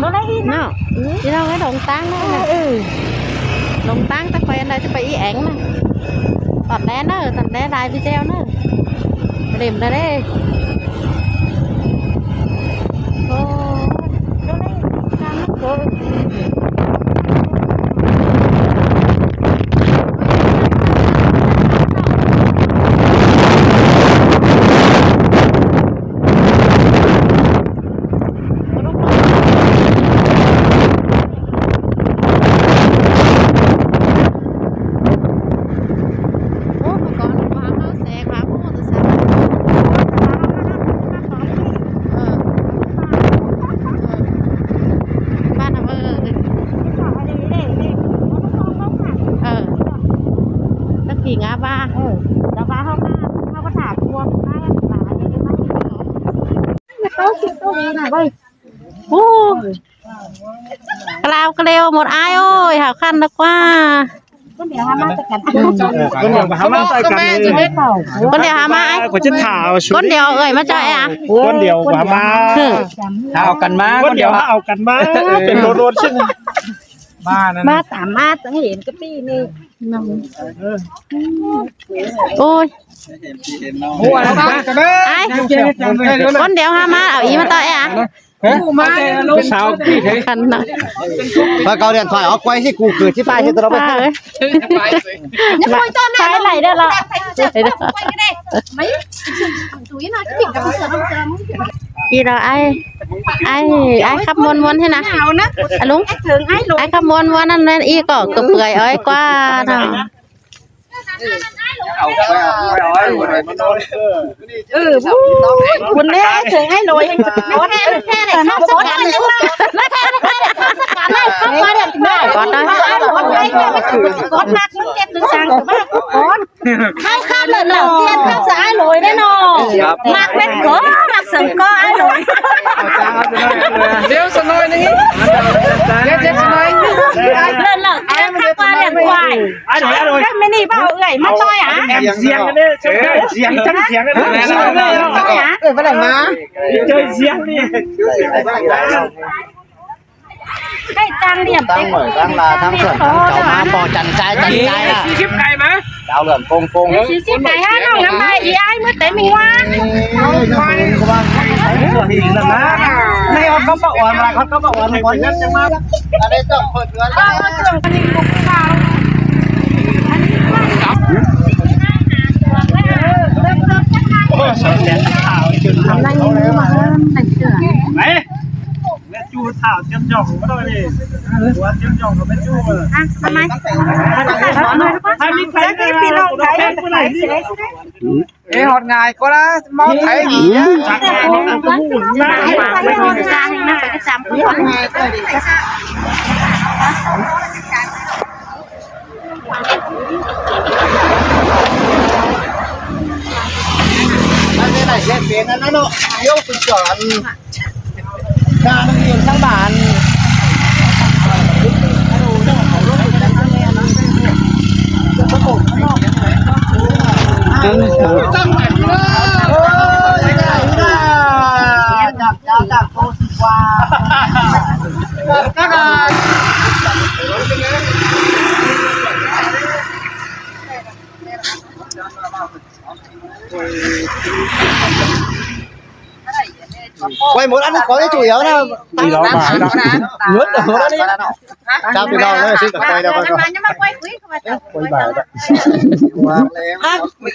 nó đấy nó đi đâu cái đồng tang đó đồng tang ta quay anh đây sẽ phải ý ảnh mà tọt đen đó tọt đen đài video nữa điểm ra đây ô nó đấy tang nó kỳ ngã ba ngã ba không có thả cua tôi đi này đây lao kêu một ai ơi hảo khăn đó qua con đèo hama tất cả con đèo hama của chân thảo con đèo ơi mà cho à con đèo hama thảo cần má con đèo hảo cần máเป็นโดนซึ่งมาสามารถสังเห็นก็ปีนี่โอ้ย ai con đèo hama ở ý mà tôi à sao thế khăn nè và câu điện thoại họ quay chứ cụ cười chứ tay chứ tao đâu biết trái này đây là mấy túi nó cái bình gì rồi ai khắp muôn muôn thế nào đúng ai khắp muôn muôn nên y có cực cười ấy qua nào quần đấy thường ai lồi có này không có này không qua được còn đây có mặt nó chết từ sáng của bác có hai khăn lần đầu tiên bác sẽ ai lồi đấy nọ mặc bên có mặc sừng có ai lồi đeo sân nói đi lần đầu tiên khắp qua đèn quài ai rồi cái mini bao gầy mắt tôi à em riêng đấy riêng chắc riêng đấy với lại má chơi riêng đi cái trang điểm đang mở đang là thang chuẩn cháu má bò chằn trai à ship cày mà đào lượm công ship cày ha nó ngắm bài gì ai mới tới mình qua hình là má này họ có bậu mà họ có bậu mà còn nhất chứ má ở đây tổng hội cửa đấy chú thảo tiêm dòng của tôi đi của tiêm dòng của bên chú rồi làm ai hai mươi cái cái pin lông thấy cái này ê hột ngài có đã món thấy gì á cái này sẽ biến nó nó yêu từ chuẩn ra nó nhiều sang bản chào cô xin qua các quay muốn ăn có cái chủ yếu là gì đó mà nuốt ở đó đi sao từ đầu nó xin cả quay đâu quay bài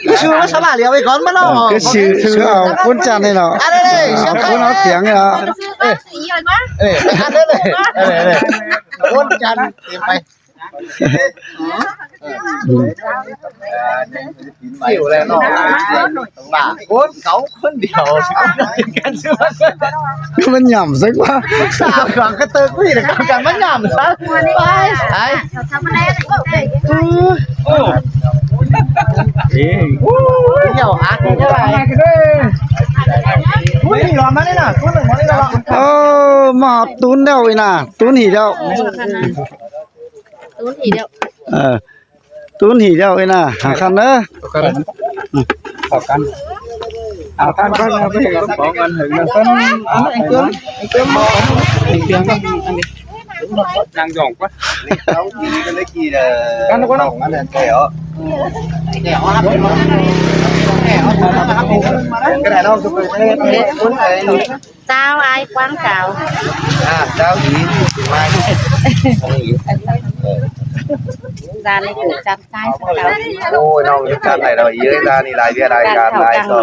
cái sư nó sao bà liều với con mất đâu cái sư ở cuốn tràn này nào cuốn áo tiếng này nào ăn đấy này cuốn tràn tìm mày chịu này nó bà cuốn cấu cuốn điềuมันหย่ำซึกว่า sao còn cái tư quý là con cần bánh nhầm sao đấy nhiều ác như vậy cuốn gì làm đấy nè cuốn đừng món đi đâu มาตุ้นเดียวอีน่ะตุ้นหีเดียว túi thì đâu ตุ้นหีเดียวอีน่ะหาคันเด้อ ขอกัน เอาท่านก็เอาไปกับของกันถึงนะท่านไอ้เตื้องนางหยองปะ เขาขี่กันเลยขี่เด้อกันก็ต้องอันนั้นแก้วแก้วครับแก้วก็ได้น้องทุกคนคนไหน เจ้าไอ้กว้างเก่า เจ้าหญิงมา ดานในกูจับใจสักเก่า โอ้น้องจัดไหนเราเยอะตานี่ลายเบี้ยลายการลายก็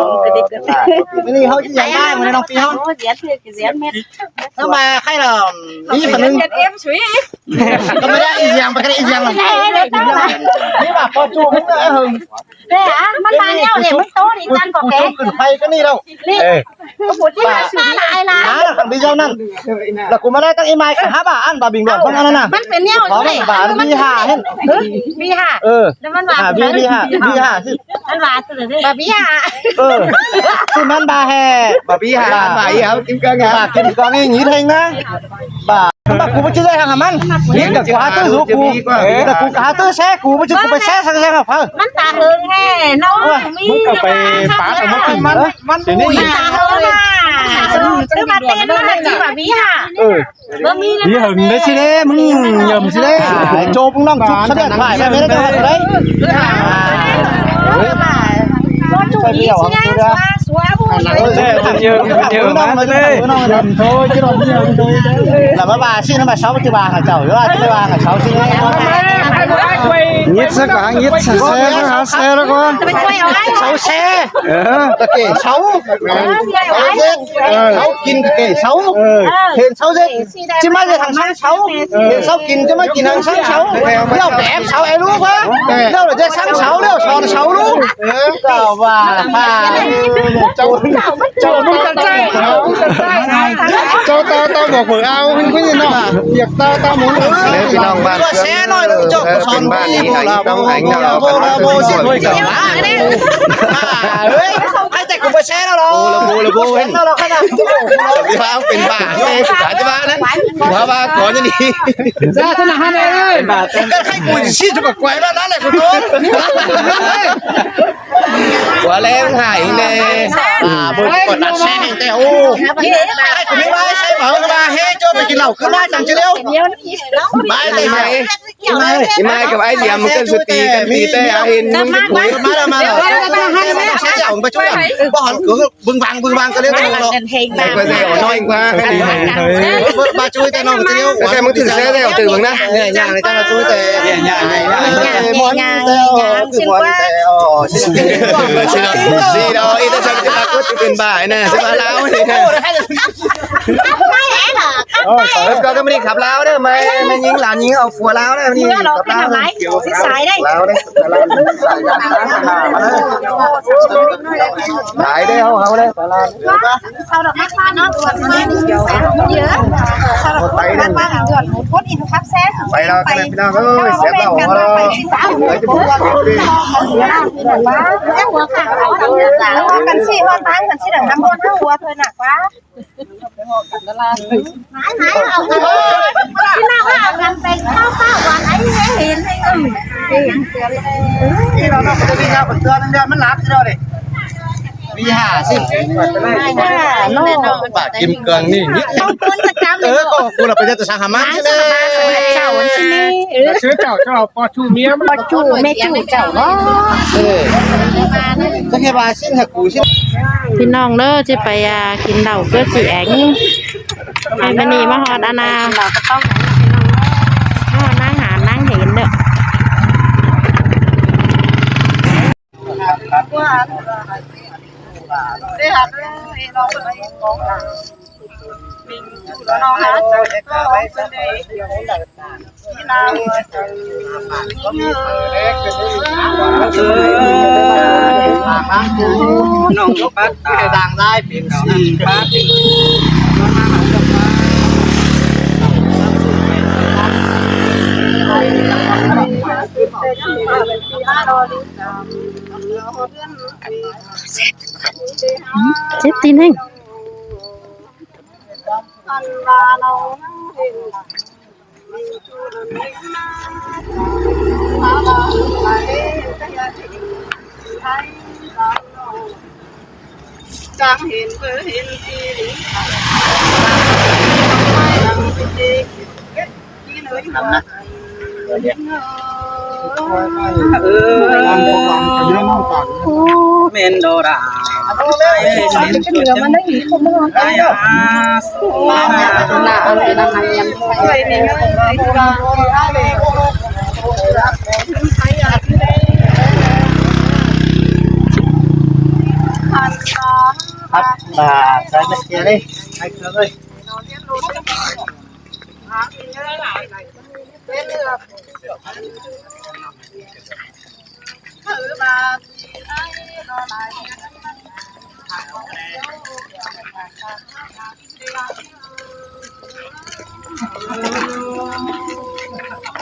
ไม่นี่เขาจะยังได้เหมือนน้องปีเขา โอ้เสียเถื่อนเสียเม็ด ถ้ามาใครเรานี่คนนึงก็ไม่ได้อีกอย่างไปก็ได้อีกอย่างหรอกนี่แบบพอจูมันเออ เด้อมันมาเนี่ยเดี๋ยวมันโตอีกจันก็แก ขึ้นไปก็นี่เรา นี่ก็พูดที่มาซื้อหลายล้าน หาขันดีเจ้านั่นแล้วกูมาได้ตั้งไอ้ไม้กับ5 บาทอันบาบิงหลอดเพราะงั้นน่ะ มันเป็นเนี่ย ขอ5 บาทมี5เห็น มีห้า แล้วมันหวาน มี5สิ มันหวานสุดเลยแบบมีห้า คือมันบาแฮบาบี้5 บาทไปเอากินกันไงกินกันนี่หนีเองนะบากูไม่ใช่ได้ทางมันนี่กับกูหาตื้อสู้กูแต่กูหาตื้อแซ่กูไม่ใช่กูไปแซ่สักแซ่กับเพิ่ม มันตาเฮิงแห่น้องมี มึงก็ไปปาแต่มันเดี๋ยวนี้ มันตาเฮิงอ่ะซื้อมาเต้นมันจีแบบมีห้าบ่มี พี่หึงได้สิเด้มึงยำสิเด้ โจมึงน้องชุบเสด็จถ่ายไม่ได้ก็ได้ บ่จุอีสินะสวยโอ้ย เยอะมาเลยยำโทษที่เราเยอะโทษ แล้วมาบาชื่อน้ำมาเช้าปัจจุบันกับเจ้าหรือว่าจะไปวางกับเช้าชื่อนี้ ยิดสักหางยิดแซ่หาแซ่แล้วก็ จะไปช่วยเอาไว้ เช้าแช่ตะเกียเช้าเย็นเช้ากินตะเกียเช้าเห็นเช้าเย็นจะมาจะทางเช้าเช้าเห็นเช้ากินจะมากินทางเช้าเช้าเลี้ยวแบบเช้าไอ้ลูกวะเลี้ยวจะเช้าเช้าเลี้ยวช้อนเช้าลูกเจ้าว่าเจ้ามึงจะใจเจ้าตาบอกเผื่อเอาคุณยังน้องเปียกตาหมุนพี่น้องบ้านแช่หน่อยเจ้าเป็นบ้านนี้ต้องหายเงาโบราโบสิด้วยกันเฮ้ยให้แต่กูไปแช่แล้วหรอระโบเห็นเราขนาดที่ว่าเป็นบ้าเลยสุดท้ายจะบ้านั้นว่าก่อนจะดีจ้าธนาคารเลยบ้าก็ให้กูชี้จุกกวยแล้วนั่นแหละคุณโดนหัวแรงหายเลยบนกดตัดแช่แต่โอ้ให้กูไม่ว่าใช่เปล่าก็มาเฮ้โจไปกินเหล้าขึ้นมาจังเฉลียวไม่เลยไหมไม่กับไอ้เดียมมันก็สตีกันตีแต่เห็นมึงจะคุยมาแล้วใช่อย่างไปช่วยบ่หันก็บึงบางก็เรียกตัวเราแต่ก็ได้น้อยกว่ามาช่วยแต่น้องเดียวแต่มึงถึงแซ่แต่ตื่นมึงนะเนี่ยอย่างในจ้ามาช่วยแต่อย่างมอนแต่คือมอนแต่สิเราอีแต่ฉันจะมาก็จะเป็นบ้านะจะมาแล้วนี่นะไม่แอ๋หรอ แล้วก็ไม่ได้ขับแล้วเด้อไม่ยิงหลานยิงเอาผัวแล้วเด้อนี่ เมื่อเราเป็นอะไรสิสายได้ แล้วเด้อหลายได้เขาเด้อ sau đó mắc ba nó còn nhớ sau đó mắc ba hàng ruột một phút in khắp xe ไปแล้วกันพี่น้องเอ้ยเสียเต่าเราจะพูดว่าดิ em vừa khẳng đó cần chị hoa tán cần chị đừng nắm hôn nó hùa thôi nặng quá mãi mãi ông chứ nào là làm việc sao sao còn ấy hiền hayนี่เราต้องไปวิ่งเอาเตือนเดือนมันรับใช่ไหมดิวีห้าสิปากกิมเกลืองนี่นิด không cuốn chắc chắn ก็กูเราไปเจอตัวสังหามันใช่ไหม chào anh xin đi เชื้อเจ้าพอชูเมีย bà chủ mẹ chủ chào đó ก็แค่บาชิ้นหักกูชิ้น พี่น้องเด้อจะไปกินเหล้าเพื่อจีแองให้มันนี่มาฮอดอาณาเราก็ต้องนั่งหานั่งเห็นเด้อ đây là nó có mình chủ nó hả có bên đâyน้องยกบัตรต่างได้เป็นสี่บัตรchết tin anh จางเห็นเพื่อเห็นที่นี่เมนโดรามันได้อีกคนนึงได้น่าเอาไปนั่งให้ยำไปเนี่ยครับใส่มาเกียร์เลยใส่เกลือเลย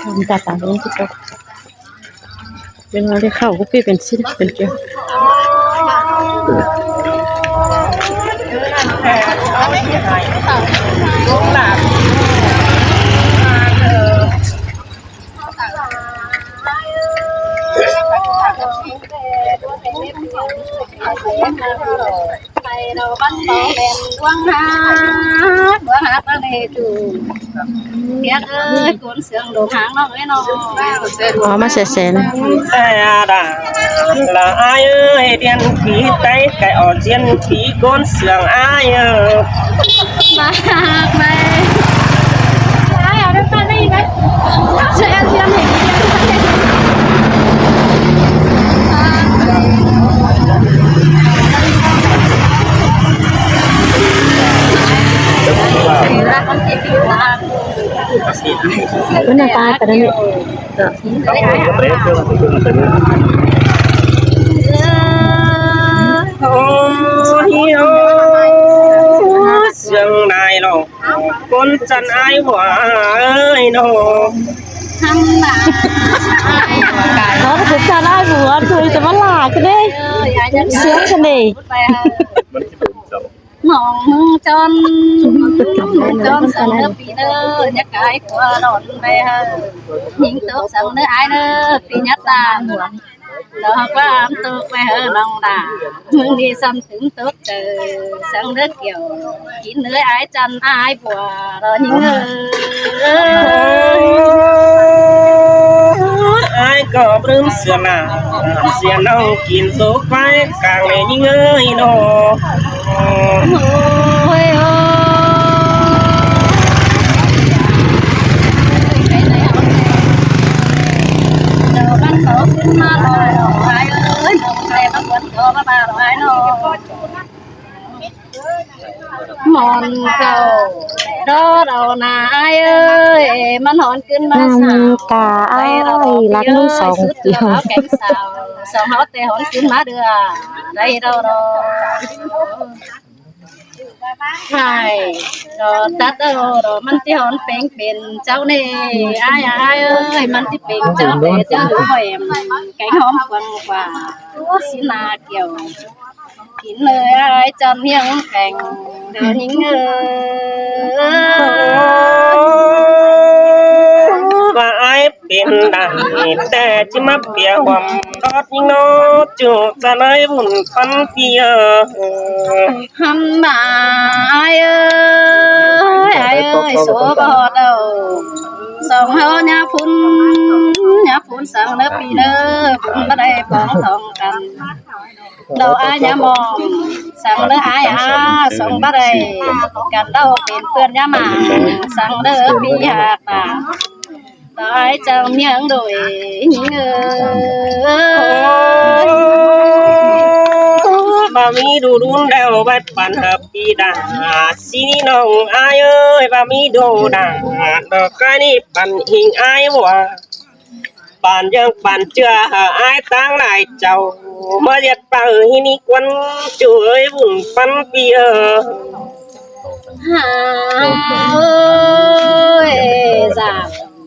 มันจะต่างกันที่สุดเป็นอะไรที่เข้าก็เป็นสิเป็นเกี่ยวไปเราบ้านเราเล่นดวงหาตั้งแต่จูเพียกกุนเสียงดวงหางน้องไอ้น้อง อ๋อมาเสน แต่ด่าละอายเอ้ยเดียนผีไตไก่อ่อนเจียนผีก้นเสืองอายเอ้ย มาไปไอ้เอาได้ฟังได้ไหมเสียงเสียงเห็นรักมันติดอยู่นะ เป็นตาแต่ละนี่ โอ้ยโอ้เสียงนายน้องคนจันอายหวายน้อง ทำหนา เขาจะจะได้หัวคือจะมาหลากกันได้เสียงกันดิ ไปหนองมึงจนสั่งเนื้อปีเนื้อยักษ์ไก่ขัวหลอนไปยิงตัวสั่งเนื้อไอ้เนื้อปีนัดตาหัวดอกว่าตัวไปน้องด่ามึงดีซ้ำถึงตัวเจอสั่งเนื้อเกี่ยวกินเนื้อไอ้จันไอ้บัวรอยิงไอ้ก็ปลื้มเสียหน้าเสียน้องกินโซ่ไฟกลางเลยยิ่งเอ้ยน้อง โอ้ยโอ้เดี๋ยวบ้านเขาขึ้นมาลอยหน่อยเอ้ยใครมาคนโตมาบ้าหน่อยหน่อยมอนเก่ารอเรานายเอ้ยมันหอนขึ้นมาสาว กาไอ้รักนุ่งสองเกี่ยว แกงสาวสองฮอตแต่หอนขึ้นมาเดือได้เราใช่เราตัดเรามันที่หอนเป็นเจ้านี่ไอ้เอ้ยมันที่เป็นเจ้าแต่เจ้าหนูแหวมแกงหอมกว่าสินาเกี่ยวกินเลยไอ้จำเฮียงแข่งเดินยิงว่าไอ้เป็นได้แต่จะมาเปียความรอดยิ่งโนจูจะเลยหุ่นพันเปีย ทำมาเอ้ยโซบอดเอาสองเฮาญาพุ่นสั่งเนื้อปีเนื้อพุ่นบ่ได้ปองทองกันเราอาญามองสั่งเนื้อสองบ่ได้กันเราเป็นเพื่อนยามาสั่งเนื้อปีหากตาได้จังเมียงโดยหิงบะมีดูรุนแล้วบัดปันหับปีดาสีน้องอายเอ้ยบะมีดูดาดอกไก่นี่ปันหิงอายว่าปันยังปันเจืออายตั้งหลายเจ้าเมื่อเรียดป่าหินี่ควันจุ้ยบุญปันปีจ้า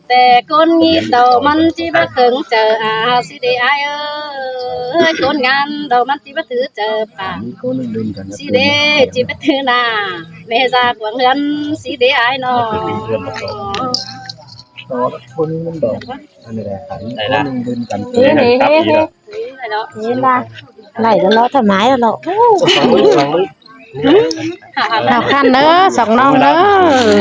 แต่คนงี้เดามันจีบถึงเจอสิเดไอคนงานเดามันจีบถือเจอป่าสิเดจีบถือนาแม่จากหวังเงินสิเดไอน้อง คนมันดอกอันนี้แหละขันคนเดินกัน นี่ เนาะ นี่ล่ะไหลแล้วเราทำไมแล้วเราข่าวขั้นเด้อสองน้องเด้อ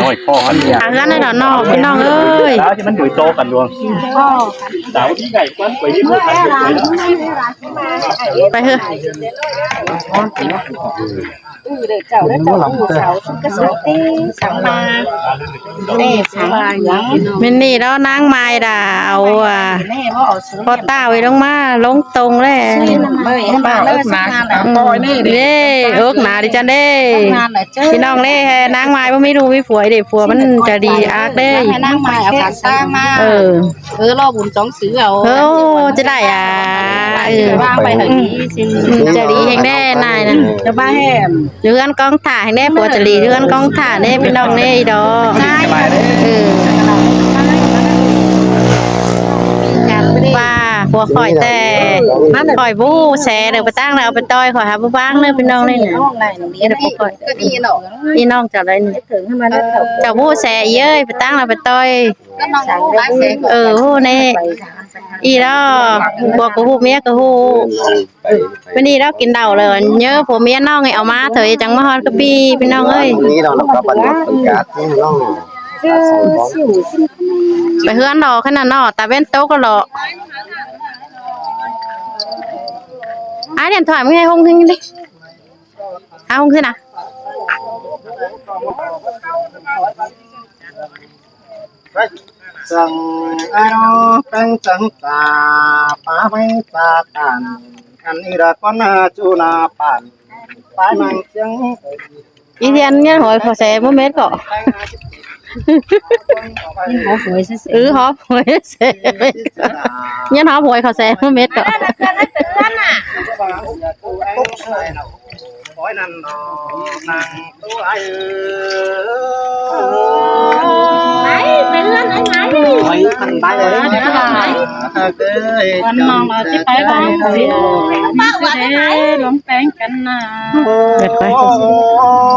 น้อยพ่อมันเนี่ย ข่าวขั้นได้ดอกน้องพี่น้องเอ้ย แล้วที่มันอยู่โตกันดวงสาวที่ใหญ่กว่าไปที่พูดกัน ไปเถอะ เจ้าได้เจ้าเจ้าก็สติสังมาเน่สังมาอย่าง มินนี่แล้วนางไม้ดาวอ่ะ แม่พ่อเอาซื้อ พอต้าไว้ลงมาลงตรงเลย ไม่ป้าเลิกงานแล้ว ปอยนี่เด้เอิกหนาดิจันเด้ งานเลยเจ้า พี่น้องเด้นางไม้บ่มีดูมีผัวเด้ผัวมันจะดีอักเด้ ให้นั่งมาเอาการสร้างมา เออ รอบุญ2ซื้อเอา เออจะได้อ่ะเออ ว่างไปเถอะนี้สิ จะดีแห่งแน่นายนะ จะบ้าแฮม เรือนกองถ่าแห่งแน่ผัวจะดีเรือนกองถ่าแน่พี่น้องเน่อีดอกเออว่าผัวข่อยแต่ข่อยบู้แชร์เดี๋ยวไปตั้งแล้วเอาไปต้อยข่อยหาผู้บ้างเด้อพี่น้องนี่น่ะ ห้องไหนนี่นะพี่ก็ดีเนาะ พี่น้องจะอะไรนี่ ถึงให้มันได้เถอะ เจ้าบู้แชร์เย้ยไปตั้งแล้วไปต้อย ก็น้องร้านแสง ฮู้แน่อีดอกผัวก็ฮู้เมียก็ฮู้วันนี้เรากินเหล้าเลยเยอะผัวเมียน้องให้เอามาเถอะจังมาฮอดกะปีพี่น้องเอ้ย นี่เราก็ปันปันกาดนี่น้อง ไปเฮือนดอกขนาดนอตาเว้นโต๊ะก็หรอไอ้เดี๋ยวถอยมึงให้ห้องขึ้นดิเอาห้องขึ้นนะ สั่งไอ้น้องตั้งจังตาป้าไม่ตากันอันนี้รักนาจูนาปันป้านังเชียง อีเดียนเงี้ยหอยขอแซ่บ่เม็ดก็ หอมสวยซื่อ หอบหวยแซ่เงี้ยหอบหวยขอแซ่บ่เม็ดก็ โอ้ยนั่นนอนางตัวไอ้ ไหนเป็นเรื่องไหน ไอ้ทันไปเลย วันน้องเราจะไปบ้านเสียป้าวันไหนลงแป้งกันนะ เม็ดไป โ